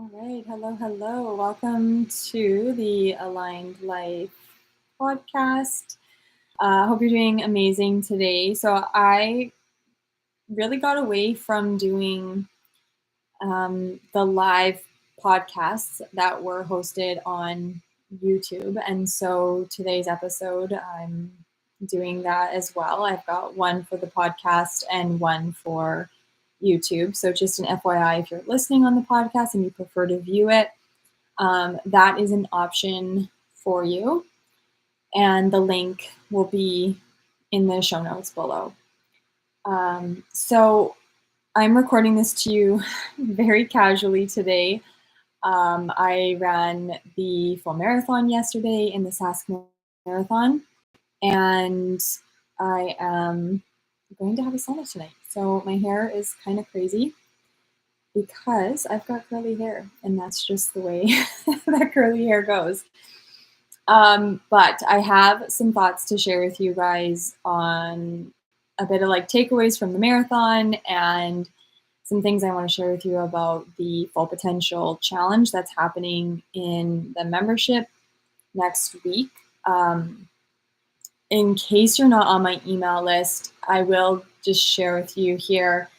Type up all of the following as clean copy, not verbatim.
All right. Hello, hello. Welcome to the Aligned Life podcast. Hope you're doing amazing today. So, I really got away from doing the live podcasts that were hosted on YouTube. And so, today's episode, I'm doing that as well. I've got one for the podcast and one for YouTube. So, just an FYI, if you're listening on the podcast and you prefer to view it, that is an option for you. And the link will be in the show notes below. So I'm recording this to you very casually today. I ran the full marathon yesterday in the Sask Marathon, and I am going to have a sauna tonight. So my hair is kind of crazy because I've got curly hair, and that's just the way that curly hair goes. But I have some thoughts to share with you guys on a bit of like takeaways from the marathon and some things I want to share with you about the Full Potential Challenge that's happening in the membership next week. In case you're not on my email list, I will just share with you here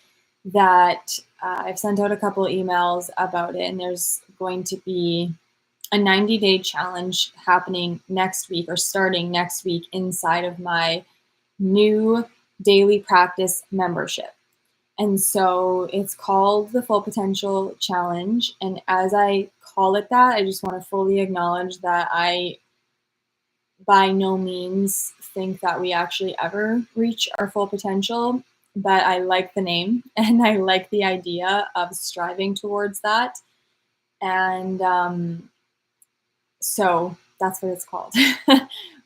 that I've sent out a couple of emails about it, and there's going to be a 90-day challenge happening next week or starting next week inside of my new daily practice membership. And so it's called the Full Potential Challenge. And as I call it that, I just want to fully acknowledge that I by no means think that we actually ever reach our full potential, but I like the name and I like the idea of striving towards that. And so that's what it's called.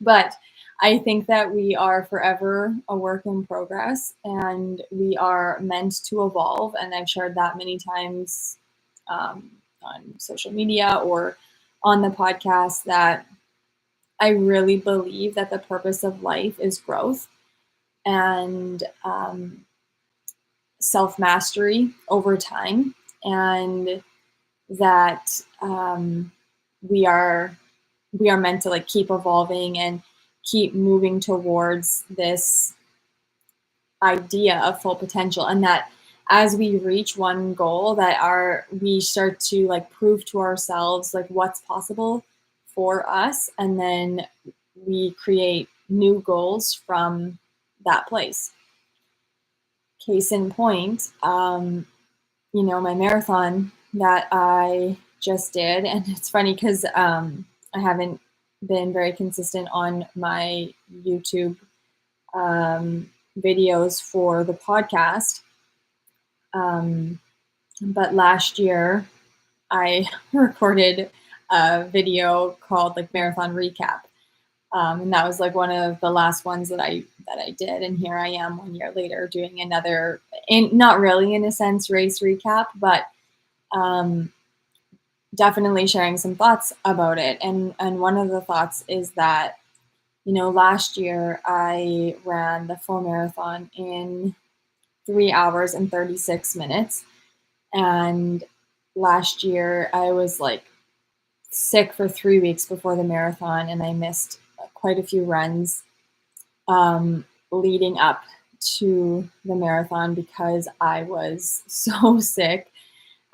But I think that we are forever a work in progress and we are meant to evolve. And I've shared that many times on social media or on the podcast that I really believe that the purpose of life is growth and self-mastery over time, and that we are meant to like keep evolving and keep moving towards this idea of full potential, and that as we reach one goal that we start to like prove to ourselves like what's possible for us, and then we create new goals from that place. Case in point, my marathon that I just did, and it's funny because I haven't been very consistent on my YouTube videos for the podcast. But last year I recorded a video called like Marathon Recap. And that was like one of the last ones that I did. And here I am 1 year later doing another, not really in a sense race recap, but definitely sharing some thoughts about it. And one of the thoughts is that, last year I ran the full marathon in 3 hours and 36 minutes. And last year I was like sick for 3 weeks before the marathon, and I missed quite a few runs leading up to the marathon because I was so sick.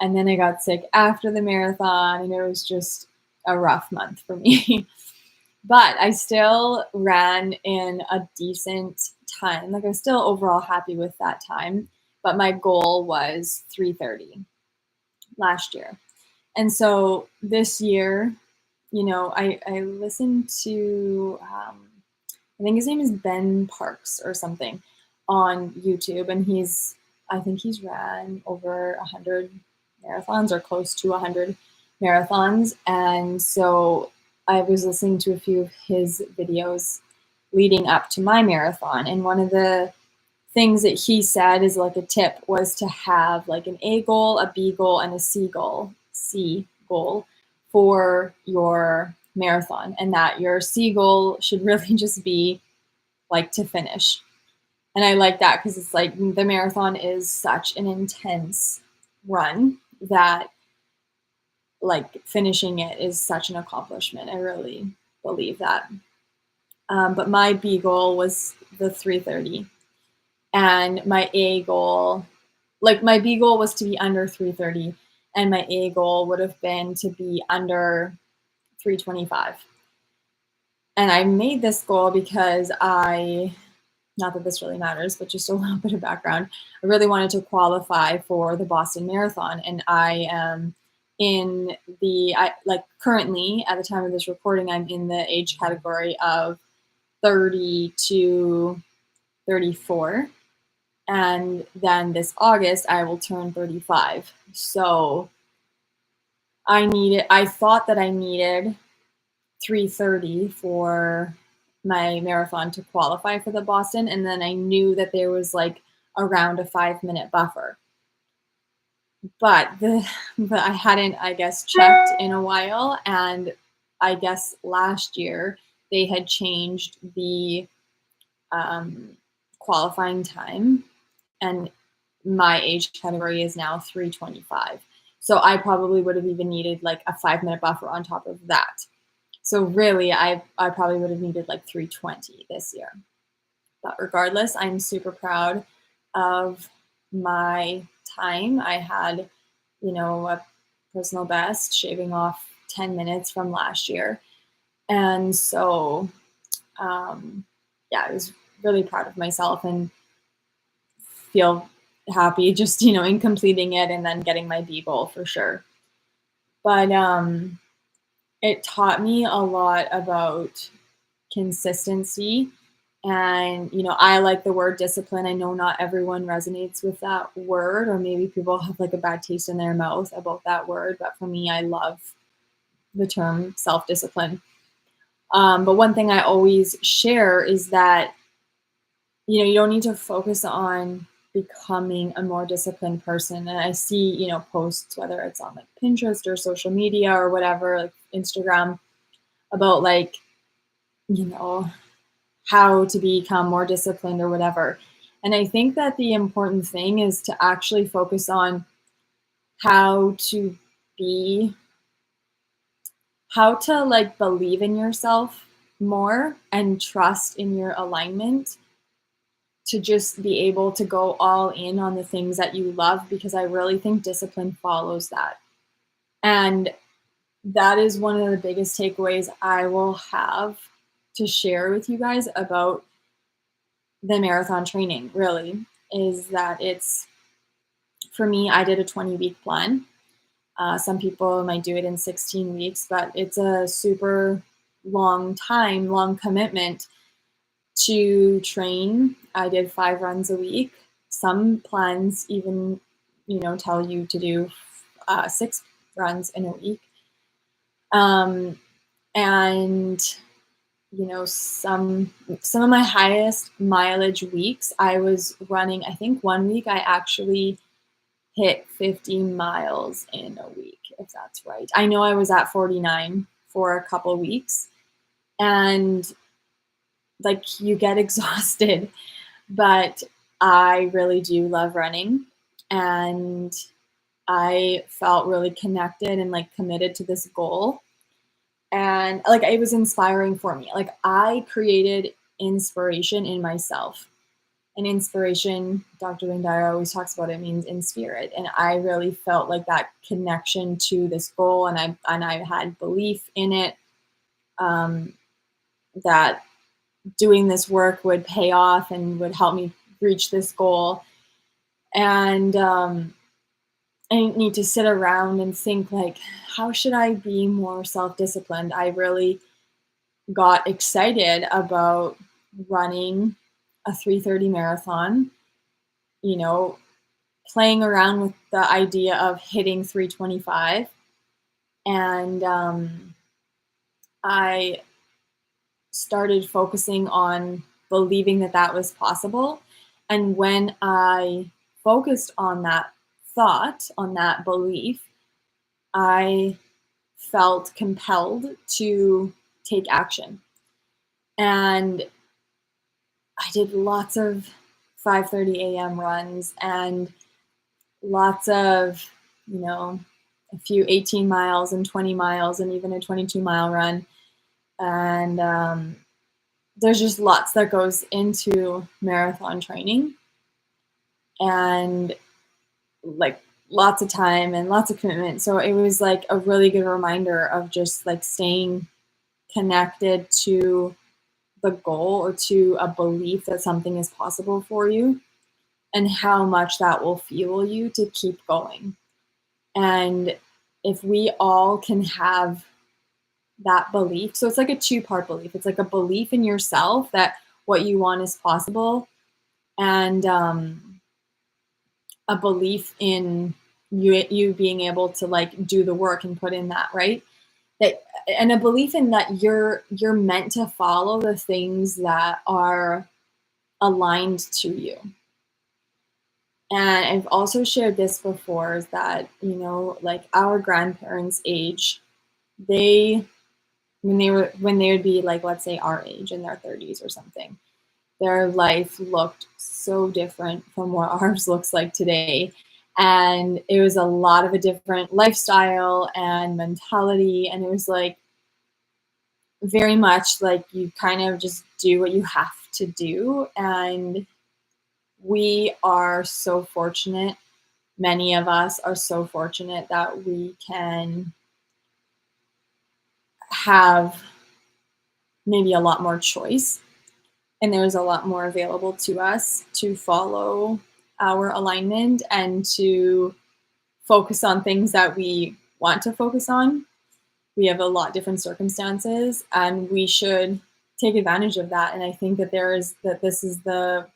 And then I got sick after the marathon, and it was just a rough month for me. But I still ran in a decent time. Like I was still overall happy with that time, but my goal was 3:30 last year. And so this year, I listened to, I think his name is Ben Parks or something on YouTube, and I think he's ran over 100 marathons or close to 100 marathons. And so I was listening to a few of his videos leading up to my marathon. And one of the things that he said is like a tip was to have like an A goal, a B goal, and a C goal for your marathon, and that your C goal should really just be like to finish. And I like that because it's like the marathon is such an intense run that like finishing it is such an accomplishment. I really believe that. But my B goal was the 3:30, and my A goal, like my B goal was to be under 3:30, and my A goal would have been to be under 3:25. And I made this goal because not that this really matters, but just a little bit of background. I really wanted to qualify for the Boston Marathon, and I am like currently at the time of this recording, I'm in the age category of 30 to 34. And then this August, I will turn 35. So I thought that I needed 3:30 for my marathon to qualify for the Boston. And then I knew that there was like around a 5-minute buffer. But I hadn't, I guess, checked in a while. And I guess last year they had changed the qualifying time, and my age category is now 3:25. So I probably would have even needed like a 5-minute buffer on top of that. So really, I probably would have needed like 3:20 this year. But regardless, I'm super proud of my time. I had, a personal best, shaving off 10 minutes from last year. And so, yeah, I was really proud of myself and feel happy just, in completing it and then getting my B goal for sure. But it taught me a lot about consistency. And, I like the word discipline. I know not everyone resonates with that word, or maybe people have like a bad taste in their mouth about that word. But for me, I love the term self discipline. But one thing I always share is that, you don't need to focus on becoming a more disciplined person. And I see, posts, whether it's on like Pinterest or social media or whatever, like Instagram, about like, how to become more disciplined or whatever. And I think that the important thing is to actually focus on how to be, how to like believe in yourself more and trust in your alignment, to just be able to go all in on the things that you love, because I really think discipline follows that. And that is one of the biggest takeaways I will have to share with you guys about the marathon training, really, is that for me, I did a 20-week plan. Some people might do it in 16 weeks, but it's a super long commitment to train. I did 5 runs a week. Some plans even, tell you to do 6 runs in a week. And some of my highest mileage weeks, I was running. I think one week I actually hit 50 miles in a week, if that's right. I know I was at 49 for a couple weeks, and like you get exhausted, but I really do love running, and I felt really connected and like committed to this goal. And like it was inspiring for me. Like I created inspiration in myself. And inspiration, Dr. Wayne Dyer always talks about, it means in spirit. And I really felt like that connection to this goal, and I had belief in it, that doing this work would pay off and would help me reach this goal. And I didn't need to sit around and think like, how should I be more self-disciplined? I really got excited about running a 3:30 marathon, playing around with the idea of hitting 3:25. And I started focusing on believing that that was possible. And when I focused on that thought, on that belief, I felt compelled to take action. And I did lots of 5:30 a.m. runs and lots of, a few 18 miles and 20 miles and even a 22-mile run. And there's just lots that goes into marathon training, and like lots of time and lots of commitment. So it was like a really good reminder of just like staying connected to the goal or to a belief that something is possible for you, and how much that will fuel you to keep going. And if we all can have that belief, so it's like a two-part belief. It's like a belief in yourself that what you want is possible, and a belief in you being able to like do the work and put in that, right? That, and a belief in that you're meant to follow the things that are aligned to you. And I've also shared this before, is that, you know, like our grandparents' age, they when they would be like, let's say our age, in their 30s or something, their life looked so different from what ours looks like today. And it was a lot of a different lifestyle and mentality. And it was like very much like you kind of just do what you have to do. And we are so fortunate. Many of us are so fortunate that we can have maybe a lot more choice, and there's a lot more available to us to follow our alignment and to focus on things that we want to focus on. We have a lot different circumstances, and we should take advantage of that. And I think that this is the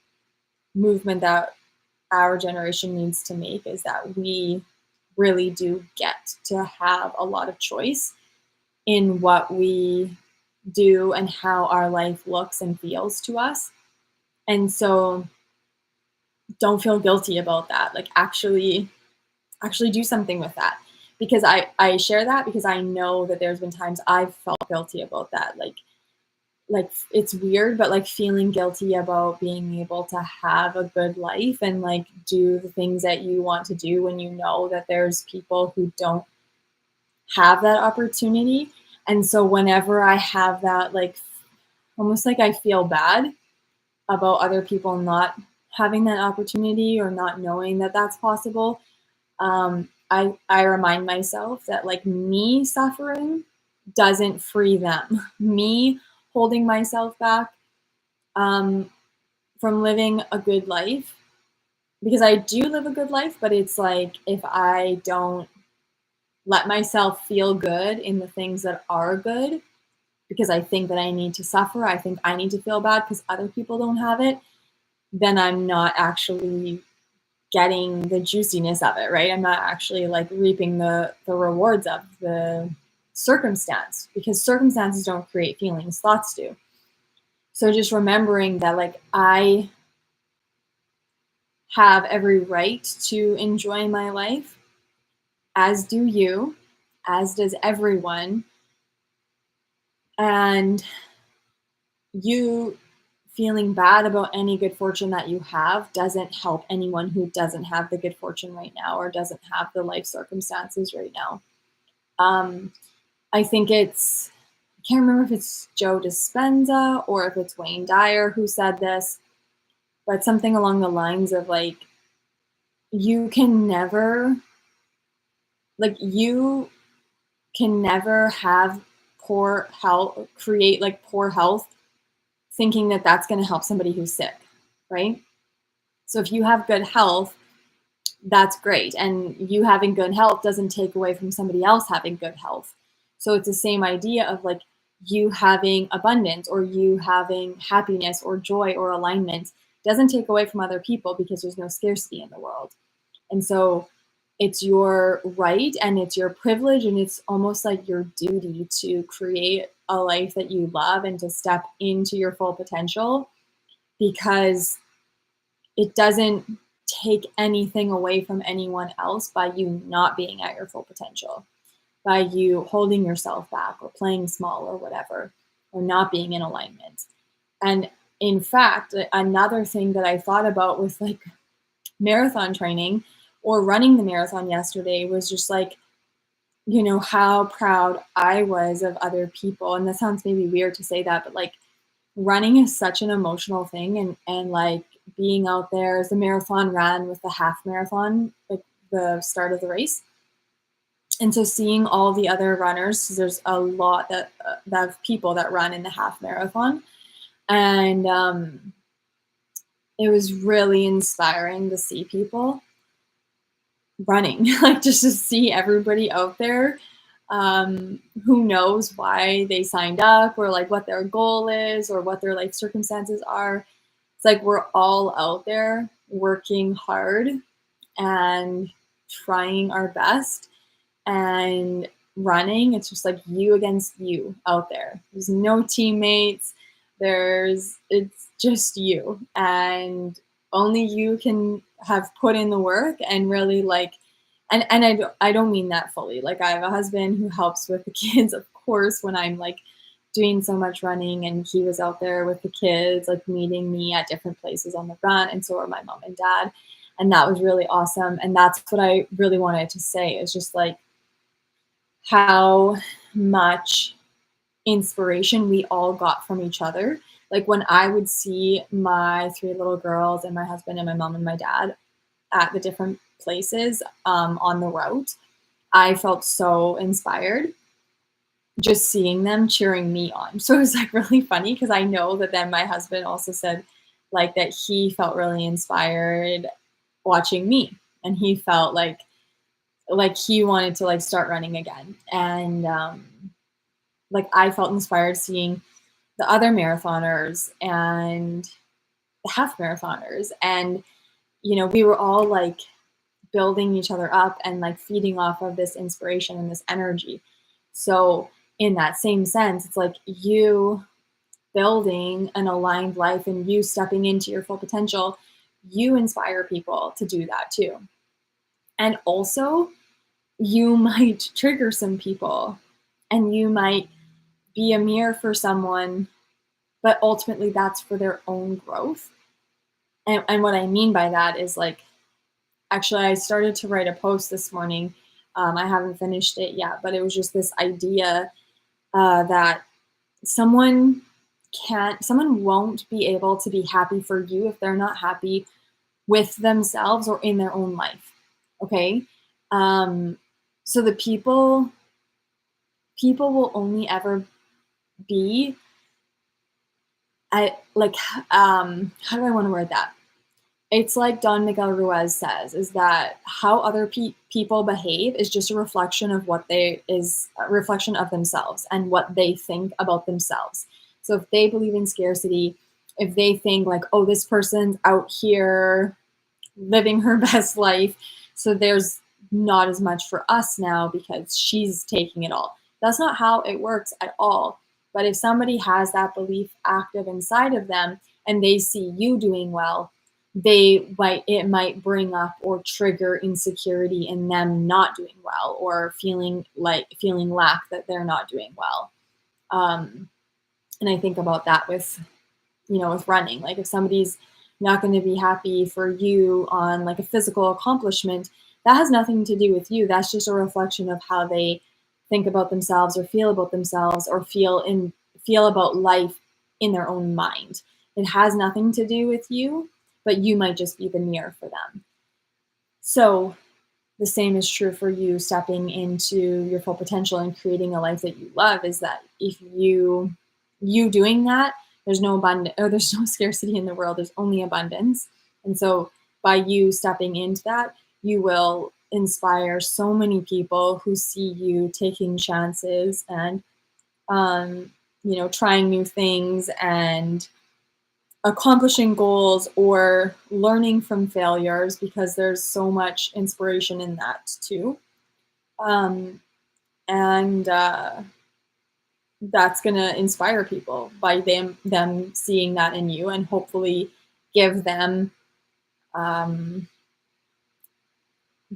movement that our generation needs to make, is that we really do get to have a lot of choice in what we do and how our life looks and feels to us. And so don't feel guilty about that. Like actually do something with that. Because I share that because I know that there's been times I've felt guilty about that. Like it's weird, but like feeling guilty about being able to have a good life and like do the things that you want to do when you know that there's people who don't have that opportunity. And so whenever I have that, like almost like I feel bad about other people not having that opportunity or not knowing that that's possible, I remind myself that like me suffering doesn't free them. Me holding myself back from living a good life, because I do live a good life, but it's like if I don't let myself feel good in the things that are good, because I think that I need to suffer, I think I need to feel bad because other people don't have it, then I'm not actually getting the juiciness of it, right? I'm not actually like reaping the rewards of the circumstance, because circumstances don't create feelings, thoughts do. So just remembering that like I have every right to enjoy my life, as do you, as does everyone. And you feeling bad about any good fortune that you have doesn't help anyone who doesn't have the good fortune right now or doesn't have the life circumstances right now. I think I can't remember if it's Joe Dispenza or if it's Wayne Dyer who said this, but something along the lines of like, you can never have poor health, create like poor health, thinking that that's going to help somebody who's sick, right? So if you have good health, that's great. And you having good health doesn't take away from somebody else having good health. So it's the same idea of like you having abundance or you having happiness or joy or alignment doesn't take away from other people, because there's no scarcity in the world. And so it's your right and it's your privilege and it's almost like your duty to create a life that you love and to step into your full potential, because it doesn't take anything away from anyone else by you not being at your full potential, by you holding yourself back or playing small or whatever, or not being in alignment. And in fact, another thing that I thought about with like marathon training or running the marathon yesterday was just like, how proud I was of other people. And that sounds maybe weird to say that, but like running is such an emotional thing, and like being out there as the marathon ran with the half marathon, like the start of the race. And so seeing all the other runners, 'cause there's a lot that of people that run in the half marathon, and it was really inspiring to see people running, like just to see everybody out there, who knows why they signed up or like what their goal is or what their life circumstances are. It's like we're all out there working hard and trying our best and running. It's just like you against you out there. There's no teammates. It's just you, and only you can have put in the work and really like, and I don't mean that fully. Like I have a husband who helps with the kids, of course, when I'm like doing so much running, and he was out there with the kids, like meeting me at different places on the run, and so are my mom and dad. And that was really awesome. And that's what I really wanted to say, is just like how much inspiration we all got from each other. Like when I would see my three little girls and my husband and my mom and my dad at the different places, on the route, I felt so inspired just seeing them cheering me on. So it was like really funny, because I know that then my husband also said like that he felt really inspired watching me, and he felt like he wanted to like start running again. And like I felt inspired seeing the other marathoners and the half marathoners, and we were all like building each other up and like feeding off of this inspiration and this energy. So in that same sense, it's like you building an aligned life and you stepping into your full potential, you inspire people to do that too. And also, you might trigger some people, and you might be a mirror for someone, but ultimately that's for their own growth. And what I mean by that is like, actually, I started to write a post this morning. I haven't finished it yet, but it was just this idea, that someone someone won't be able to be happy for you if they're not happy with themselves or in their own life. Okay. Um, so the people will only ever be at like, how do I want to word that? It's like Don Miguel Ruiz says, is that how other people behave is just a reflection of a reflection of themselves and what they think about themselves. So if they believe in scarcity, if they think like, oh, this person's out here living her best life, so there's not as much for us now because she's taking it all. That's not how it works at all. But if somebody has that belief active inside of them and they see you doing well, it might bring up or trigger insecurity in them not doing well, or feeling lack that they're not doing well. And I think about that with with running. Like if somebody's not going to be happy for you on like a physical accomplishment, that has nothing to do with you. That's just a reflection of how they think about themselves or feel about themselves, or feel about life in their own mind. It has nothing to do with you, but you might just be the mirror for them. So the same is true for you stepping into your full potential and creating a life that you love, is that if you doing that, there's no abundance, or there's no scarcity in the world, there's only abundance. And so by you stepping into that, you will inspire so many people who see you taking chances and trying new things and accomplishing goals or learning from failures, because there's so much inspiration in that too. And that's going to inspire people by them seeing that in you, and hopefully give them um,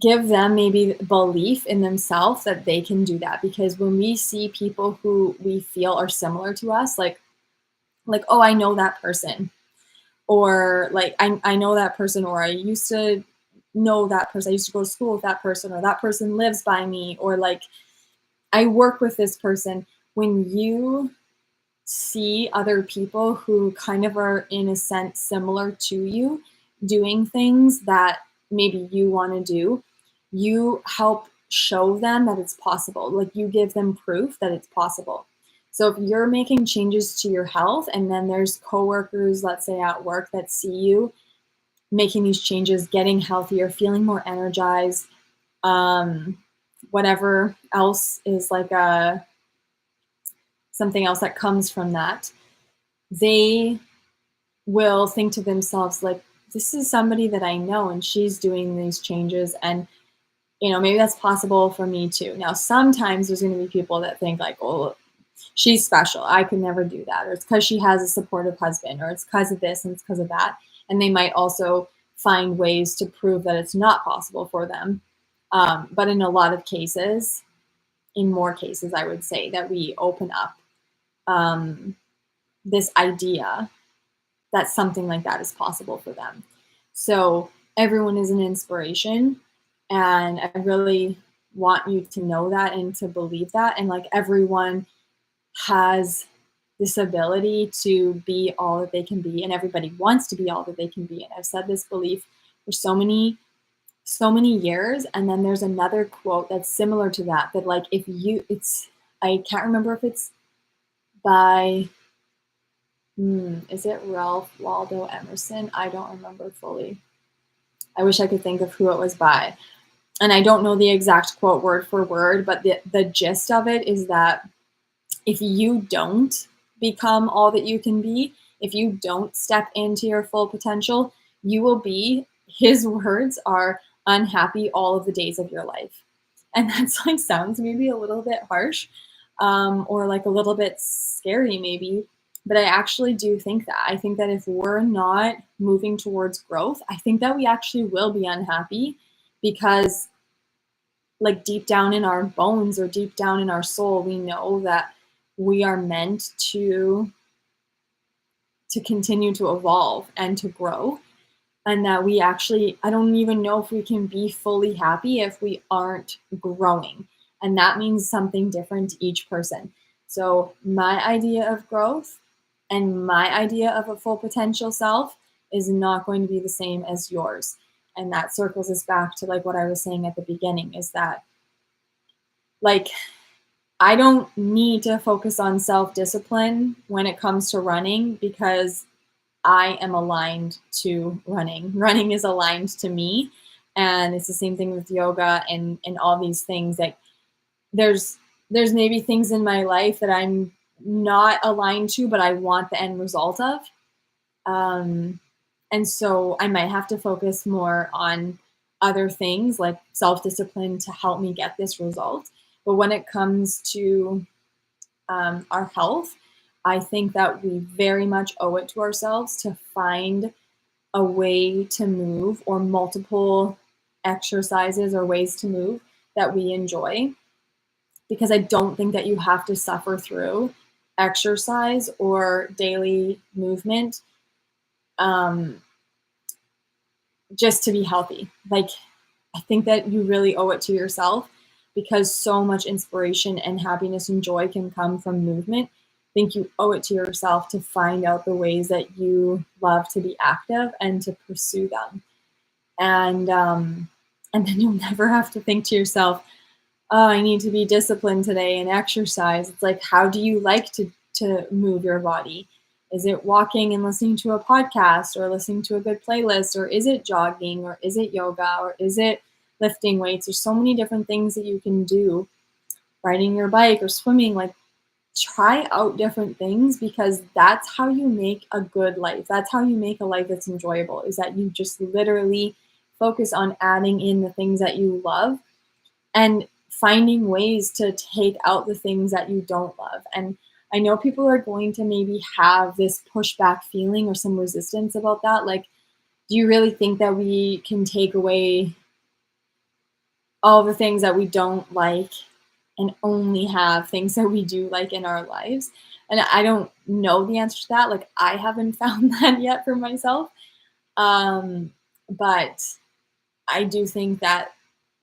maybe belief in themselves that they can do that. Because when we see people who we feel are similar to us, like oh, I know that person, or like I know that person, or I used to know that person, I used to go to school with that person, or that person lives by me, or like I work with this person. When you see other people who kind of are in a sense similar to you doing things that maybe you want to do, you help show them that it's possible. Like you give them proof that it's possible. So if you're making changes to your health and then there's coworkers, let's say at work, that see you making these changes, getting healthier, feeling more energized, um, whatever else is like something else that comes from that, they will think to themselves like, this is somebody that I know and she's doing these changes, and maybe that's possible for me too. Now sometimes there's going to be people that think like, oh, she's special, I could never do that, or it's because she has a supportive husband, or it's because of this and it's because of that, and they might also find ways to prove that it's not possible for them. But in a lot of cases, in more cases, I would say that we open up um, this idea that something like that is possible for them. So everyone is an inspiration, and I really want you to know that and to believe that. And like everyone has this ability to be all that they can be, and everybody wants to be all that they can be. And I've said this belief for so many years. And then there's another quote that's similar to that, that like I can't remember if it's by is it Ralph Waldo Emerson? I don't remember fully. I wish I could think of who it was by. And I don't know the exact quote word for word, but the gist of it is that if you don't become all that you can be, if you don't step into your full potential, you will be, his words are, unhappy all of the days of your life. And that's like sounds maybe a little bit harsh, or like a little bit scary maybe, but I actually do think that. I think that if we're not moving towards growth, I think that we actually will be unhappy, because like deep down in our bones or deep down in our soul, we know that we are meant to continue to evolve and to grow, and that we actually, I don't even know if we can be fully happy if we aren't growing, and that means something different to each person. So my idea of growth and my idea of a full potential self is not going to be the same as yours. And that circles us back to like what I was saying at the beginning, is that like I don't need to focus on self-discipline when it comes to running, because I am aligned to running. Running is aligned to me. And it's the same thing with yoga and all these things. Like there's maybe things in my life that I'm not aligned to, but I want the end result of. And so I might have to focus more on other things like self-discipline to help me get this result. But when it comes to our health, I think that we very much owe it to ourselves to find a way to move, or multiple exercises or ways to move that we enjoy. Because I don't think that you have to suffer through exercise or daily movement just to be healthy. Like, I think that you really owe it to yourself, because so much inspiration and happiness and joy can come from movement. I think you owe it to yourself to find out the ways that you love to be active and to pursue them. And then you'll never have to think to yourself, oh, I need to be disciplined today and exercise. It's like, how do you like to move your body? Is it walking and listening to a podcast, or listening to a good playlist, or is it jogging, or is it yoga, or is it lifting weights? There's so many different things that you can do. Riding your bike or swimming, like try out different things, because that's how you make a good life. That's how you make a life that's enjoyable, is that you just literally focus on adding in the things that you love and finding ways to take out the things that you don't love. And I know people are going to maybe have this pushback feeling or some resistance about that. Like, do you really think that we can take away all the things that we don't like and only have things that we do like in our lives? And I don't know the answer to that. Like, I haven't found that yet for myself. But I do think that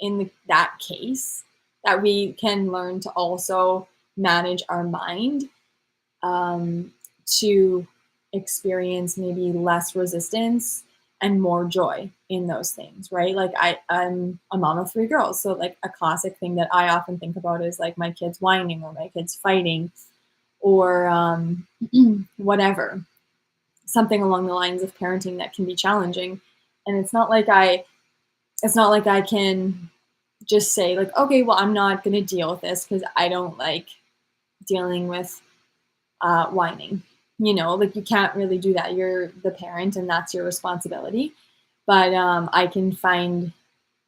in that case, that we can learn to also manage our mind, to experience maybe less resistance and more joy in those things, right? Like I'm a mom of three girls. So like a classic thing that I often think about is like my kids whining or my kids fighting or whatever, something along the lines of parenting that can be challenging. And it's not like I can just say like, okay, well, I'm not going to deal with this because I don't like dealing with whining. Like you can't really do that. You're the parent, and that's your responsibility. But I can find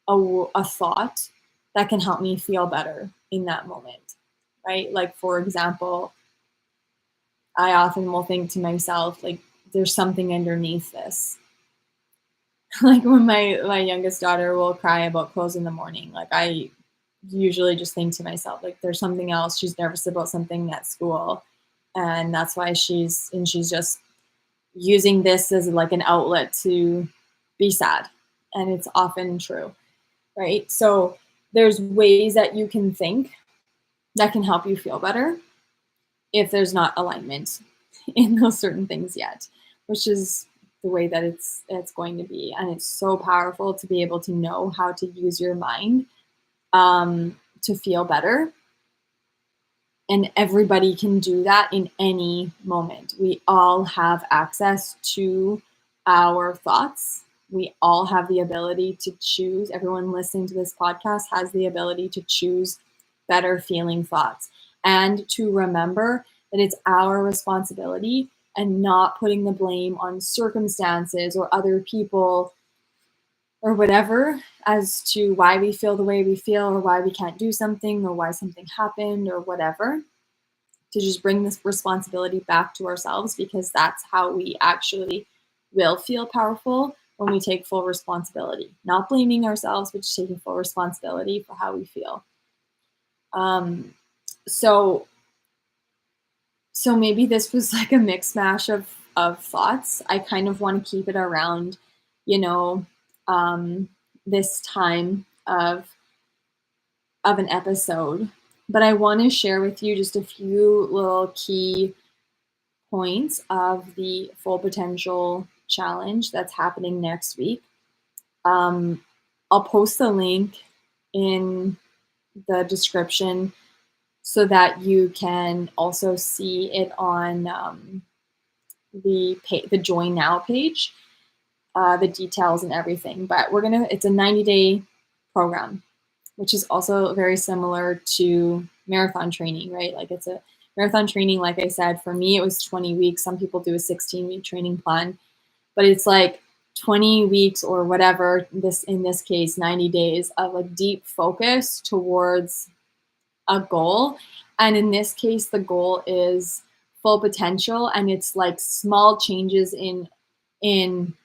a thought that can help me feel better in that moment, right? Like for example, I often will think to myself like, there's something underneath this. Like when my youngest daughter will cry about clothes in the morning, like I usually just think to myself like, there's something else. She's nervous about something at school, and that's why she's just using this as like an outlet to be sad. And it's often true, right? So there's ways that you can think that can help you feel better if there's not alignment in those certain things yet, which is the way that it's going to be. And it's so powerful to be able to know how to use your mind to feel better. And everybody can do that in any moment. We all have access to our thoughts. We all have the ability to choose. Everyone listening to this podcast has the ability to choose better feeling thoughts and to remember that it's our responsibility and not putting the blame on circumstances or other people or whatever as to why we feel the way we feel or why we can't do something or why something happened or whatever. To just bring this responsibility back to ourselves, because that's how we actually will feel powerful, when we take full responsibility, not blaming ourselves, but just taking full responsibility for how we feel. So maybe this was like a mix mash of thoughts. I kind of want to keep it around, this time of an episode, but I want to share with you just a few little key points of the Full Potential Challenge that's happening next week. I'll post the link in the description so that you can also see it on the Join Now page, the details and everything. But it's a 90-day program, which is also very similar to marathon training, right? Like it's a marathon training, like I said, for me, it was 20 weeks. Some people do a 16-week training plan, but it's like 20 weeks or whatever, in this case, 90 days of like deep focus towards a goal. And in this case, the goal is full potential, and it's like small changes in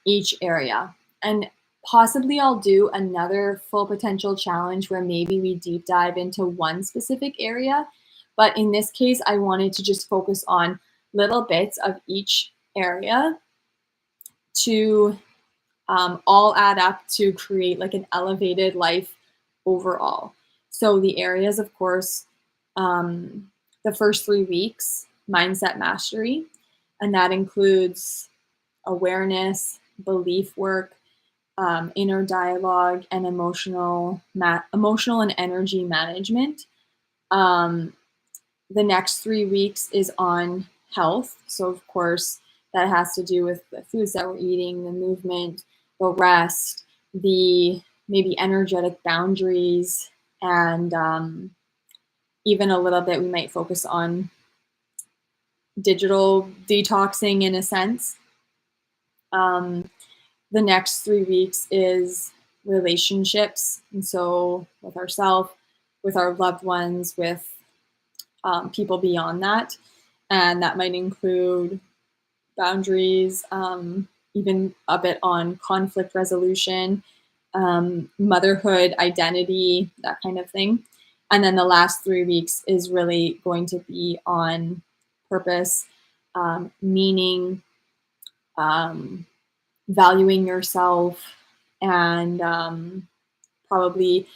each area. And possibly I'll do another Full Potential Challenge where maybe we deep dive into one specific area. But in this case, I wanted to just focus on little bits of each area to all add up to create like an elevated life overall. So the areas, of course, the first 3 weeks, mindset mastery, and that includes awareness, belief work, inner dialogue, and emotional and energy management. The next 3 weeks is on health. So of course, that has to do with the foods that we're eating, the movement, the rest, the maybe energetic boundaries, and even a little bit we might focus on digital detoxing in a sense. The next 3 weeks is relationships. And so with ourselves, with our loved ones, with people beyond that. And that might include boundaries, even a bit on conflict resolution, motherhood, identity, that kind of thing. And then the last 3 weeks is really going to be on purpose, meaning, valuing yourself, and probably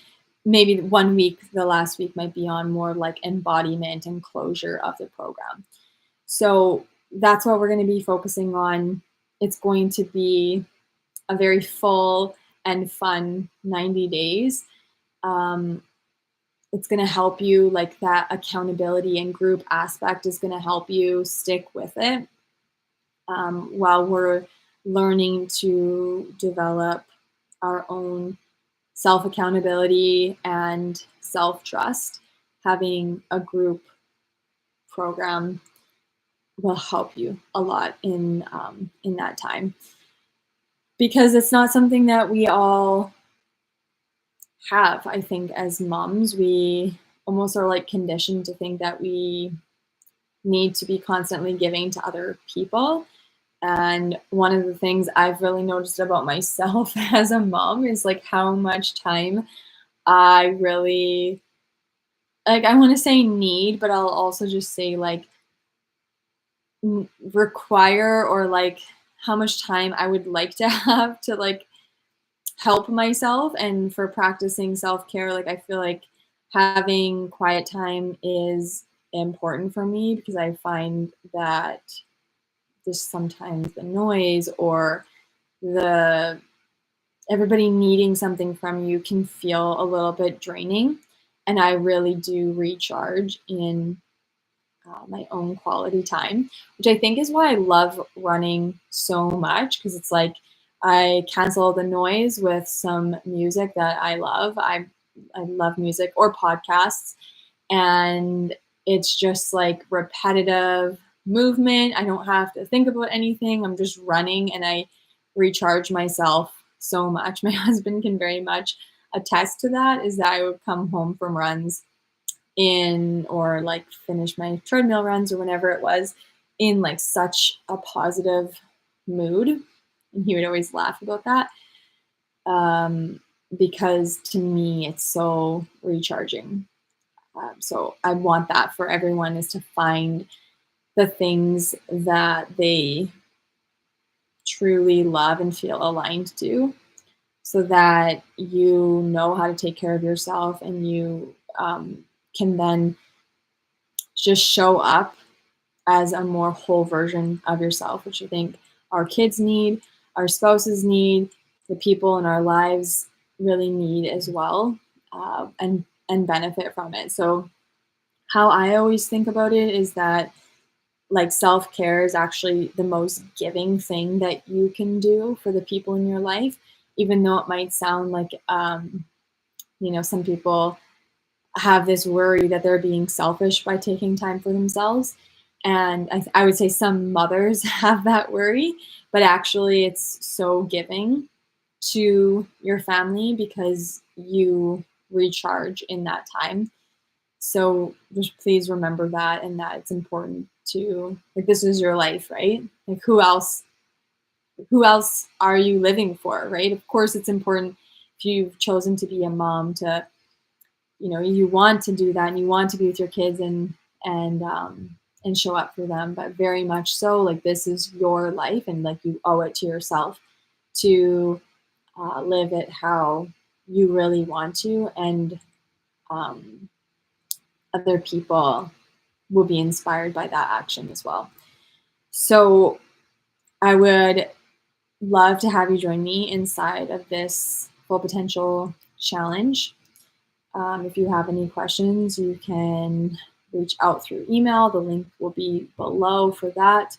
maybe one week, the last week might be on more like embodiment and closure of the program. So that's what we're going to be focusing on. It's going to be a very full and fun 90 days. Um, it's going to help you, like that accountability and group aspect is going to help you stick with it while we're learning to develop our own self accountability and self trust. Having a group program will help you a lot in that time, because it's not something that we all have. I think as moms, we almost are like conditioned to think that we need to be constantly giving to other people. And one of the things I've really noticed about myself as a mom is like how much time I really, like, I want to say need, but I'll also just say like require, or like how much time I would like to have to like help myself. And for practicing self-care, like I feel like having quiet time is important for me, because I find that just sometimes the noise or the everybody needing something from you can feel a little bit draining. And I really do recharge in my own quality time, which I think is why I love running so much, because it's like I cancel the noise with some music that I love. I love music or podcasts, and it's just like repetitive movement. I don't have to think about anything. I'm just running and I recharge myself so much. My husband can very much attest to that, is that I would come home from runs in, or like finish my treadmill runs or whenever it was, in like such a positive mood. And he would always laugh about that, because to me it's so recharging. So I want that for everyone, is to find the things that they truly love and feel aligned to, so that you know how to take care of yourself, and you can then just show up as a more whole version of yourself, which I think our kids need, our spouses need, the people in our lives really need as well, and benefit from it. So how I always think about it is that like self-care is actually the most giving thing that you can do for the people in your life, even though it might sound like some people have this worry that they're being selfish by taking time for themselves. And I would say some mothers have that worry, but actually it's so giving to your family, because you recharge in that time. So just please remember that, and that it's important to, like, this is your life, right? Like who else are you living for, right? Of course it's important if you've chosen to be a mom to, you want to do that and you want to be with your kids and show up for them, but very much so, like, this is your life, and like you owe it to yourself to live it how you really want to, and um, other people will be inspired by that action as well. So I would love to have you join me inside of this Full Potential Challenge. If you have any questions, you can reach out through email. The link will be below for that.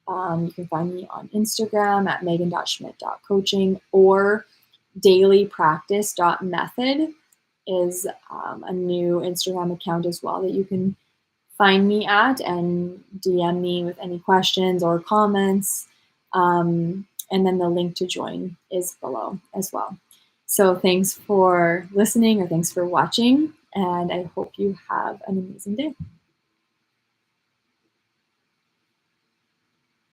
You can find me on Instagram at megan.schmidt.coaching, or dailypractice.method is a new Instagram account as well that you can find me at, and DM me with any questions or comments. And then the link to join is below as well. So thanks for listening, or thanks for watching, and I hope you have an amazing day.